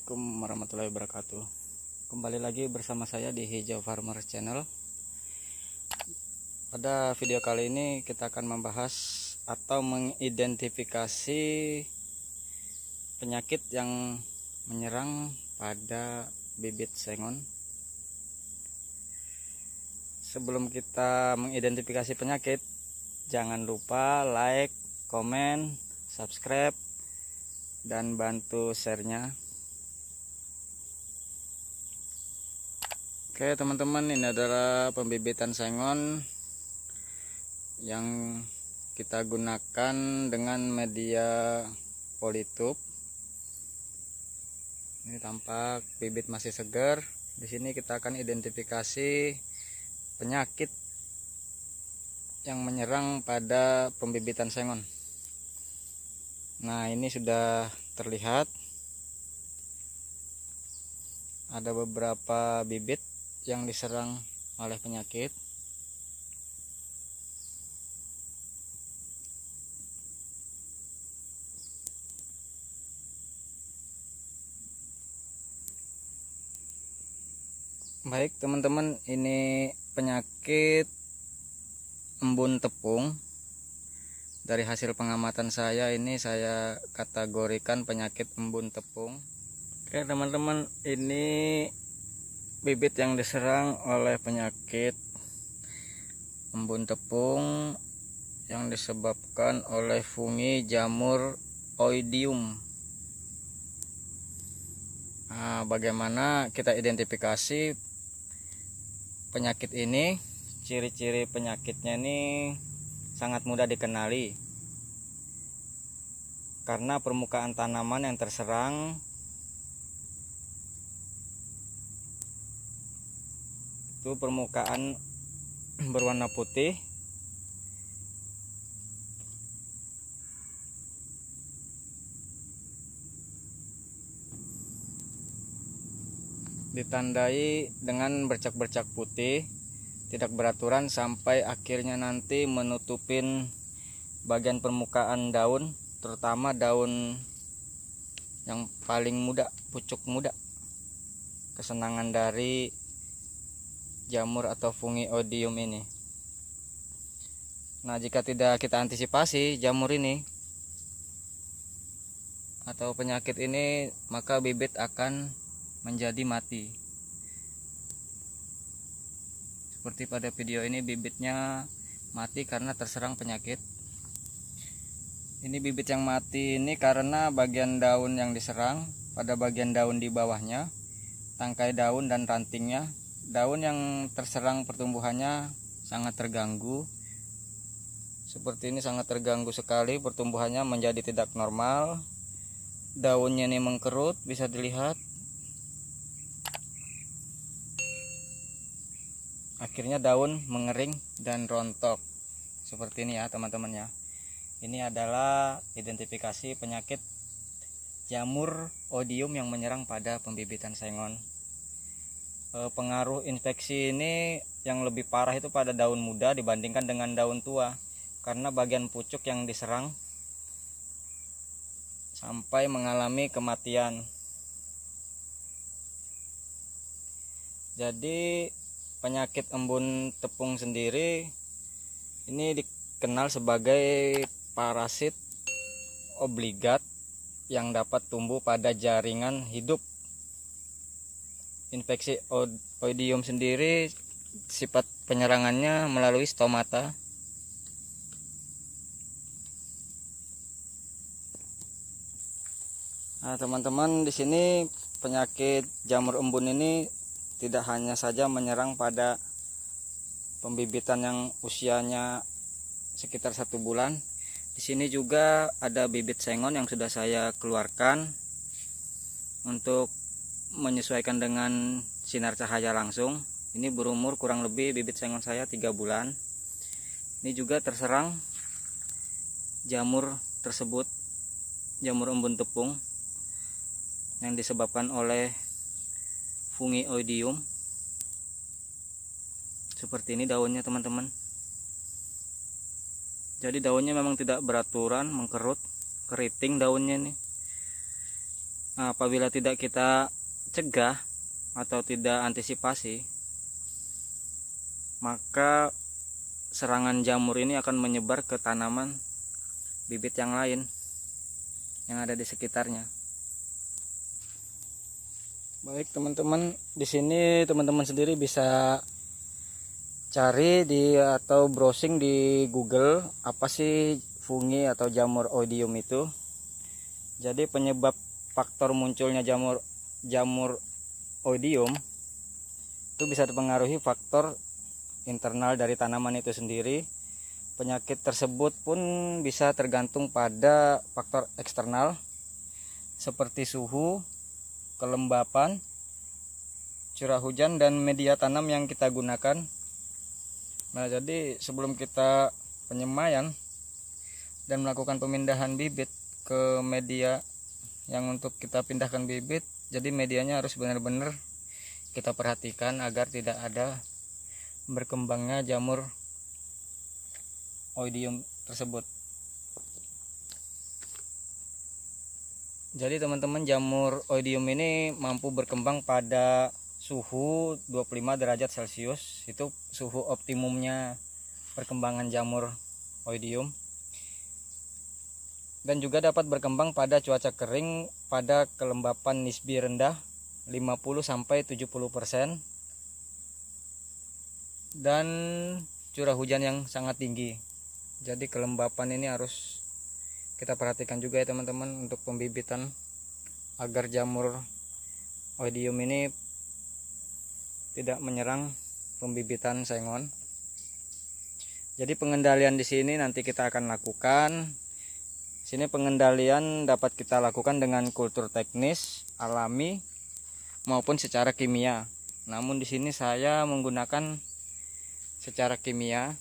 Assalamualaikum warahmatullahi wabarakatuh. Kembali lagi bersama saya di Hijau Farmer Channel. Pada video kali ini kita akan membahas atau mengidentifikasi penyakit yang menyerang pada bibit sengon. Sebelum kita mengidentifikasi penyakit, jangan lupa like, komen, subscribe, dan bantu share-nya. Oke teman-teman, ini adalah pembibitan sengon yang kita gunakan dengan media polytube. Ini tampak bibit masih segar. Di sini kita akan identifikasi penyakit yang menyerang pada pembibitan sengon. Nah, ini sudah terlihat ada beberapa bibit yang diserang oleh penyakit. Baik teman-teman, ini penyakit embun tepung. Dari hasil pengamatan saya, ini saya kategorikan penyakit embun tepung. Oke teman-teman, ini bibit yang diserang oleh penyakit embun tepung yang disebabkan oleh fungi jamur oidium. Nah, bagaimana kita identifikasi penyakit ini? Ciri-ciri penyakitnya ini sangat mudah dikenali karena permukaan tanaman yang terserang itu permukaan berwarna putih, ditandai dengan bercak-bercak putih tidak beraturan sampai akhirnya nanti menutupin bagian permukaan daun, terutama daun yang paling muda, pucuk muda, kesenangan dari jamur atau fungi oidium ini. Nah, jika tidak kita antisipasi jamur ini atau penyakit ini, maka bibit akan menjadi mati. Seperti pada video ini, bibitnya mati karena terserang penyakit. Ini bibit yang mati ini karena bagian daun yang diserang, pada bagian daun di bawahnya, tangkai daun dan rantingnya. Daun yang terserang pertumbuhannya sangat terganggu. Seperti ini, sangat terganggu sekali, pertumbuhannya menjadi tidak normal. Daunnya ini mengkerut, bisa dilihat. Akhirnya daun mengering dan rontok. Seperti ini ya teman-teman ya. Ini adalah identifikasi penyakit jamur oidium yang menyerang pada pembibitan sengon. Pengaruh infeksi ini yang lebih parah itu pada daun muda dibandingkan dengan daun tua, karena bagian pucuk yang diserang sampai mengalami kematian. Jadi penyakit embun tepung sendiri ini dikenal sebagai parasit obligat yang dapat tumbuh pada jaringan hidup. Infeksi oidium sendiri sifat penyerangannya melalui stomata. Nah, teman-teman, di sini penyakit jamur embun ini tidak hanya saja menyerang pada pembibitan yang usianya sekitar 1 bulan. Di sini juga ada bibit sengon yang sudah saya keluarkan untuk menyesuaikan dengan sinar cahaya langsung. Ini berumur kurang lebih bibit sengon saya 3 bulan. Ini juga terserang jamur tersebut, jamur embun tepung yang disebabkan oleh fungi oidium. Seperti ini daunnya teman-teman. Jadi daunnya memang tidak beraturan, mengkerut, keriting daunnya nih. apabila tidak kita cegah atau tidak antisipasi, maka serangan jamur ini akan menyebar ke tanaman bibit yang lain yang ada di sekitarnya. Baik teman-teman, di sini teman-teman sendiri bisa cari atau browsing di Google apa sih fungi atau jamur oidium itu. Jadi penyebab faktor munculnya jamur oidium itu bisa dipengaruhi faktor internal dari tanaman itu sendiri. Penyakit tersebut pun bisa tergantung pada faktor eksternal seperti suhu, kelembapan, curah hujan, dan media tanam yang kita gunakan. Nah, jadi sebelum kita penyemaian dan melakukan pemindahan bibit ke media yang untuk kita pindahkan bibit, jadi medianya harus benar-benar kita perhatikan agar tidak ada berkembangnya jamur oidium tersebut. Jadi teman-teman, jamur oidium ini mampu berkembang pada suhu 25 derajat Celcius. Itu suhu optimumnya perkembangan jamur oidium. Dan juga dapat berkembang pada cuaca kering pada kelembapan nisbi rendah 50-70% dan curah hujan yang sangat tinggi. Jadi kelembapan ini harus kita perhatikan juga ya teman-teman untuk pembibitan agar jamur oidium ini tidak menyerang pembibitan sengon. Jadi pengendalian di sini nanti kita akan lakukan. Sini pengendalian dapat kita lakukan dengan kultur teknis, alami maupun secara kimia. Namun di sini saya menggunakan secara kimia.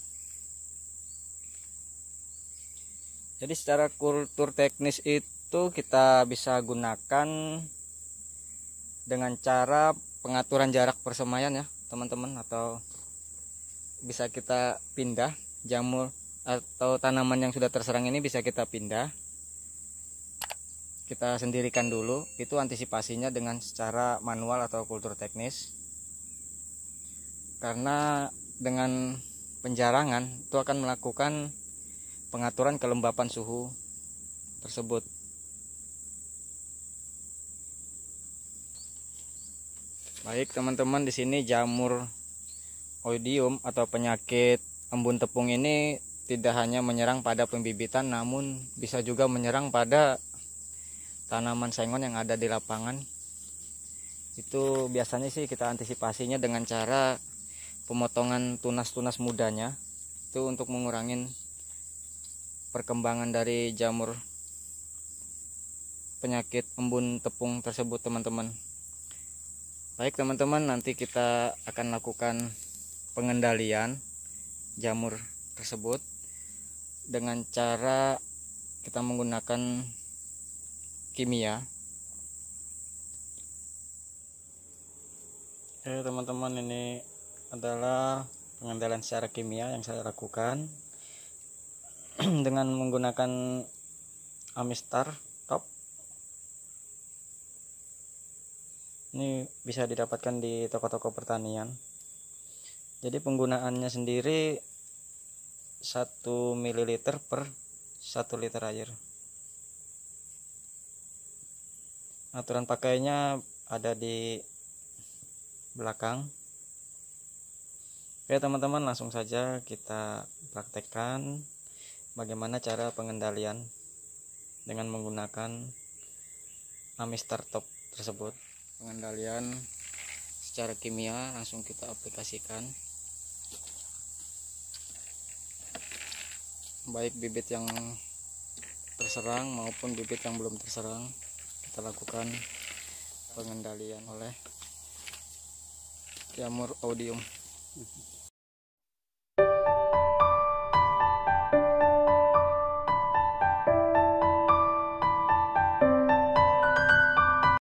Jadi secara kultur teknis itu kita bisa gunakan dengan cara pengaturan jarak persemaian ya teman-teman, atau bisa kita pindah jamur atau tanaman yang sudah terserang ini bisa kita pindah. Kita sendirikan dulu, itu antisipasinya dengan secara manual atau kultur teknis. Karena dengan penjarangan itu akan melakukan pengaturan kelembapan suhu tersebut. Baik teman-teman, di sini jamur oidium atau penyakit embun tepung ini tidak hanya menyerang pada pembibitan, namun bisa juga menyerang pada tanaman sengon yang ada di lapangan. Itu biasanya sih kita antisipasinya dengan cara pemotongan tunas-tunas mudanya, itu untuk mengurangi perkembangan dari jamur penyakit embun tepung tersebut teman-teman. Baik teman-teman, nanti kita akan lakukan pengendalian jamur tersebut dengan cara kita menggunakan kimia. Oke teman-teman, ini adalah pengendalian secara kimia yang saya lakukan dengan menggunakan Amistar Top. Ini bisa didapatkan di toko-toko pertanian. Jadi penggunaannya sendiri 1 ml per 1 liter air. Aturan pakainya ada di belakang. Oke teman-teman, langsung saja kita praktekkan bagaimana cara pengendalian dengan menggunakan Amistar Top tersebut. Pengendalian secara kimia langsung kita aplikasikan. Baik bibit yang terserang maupun bibit yang belum terserang, kita lakukan pengendalian oleh jamur oidium.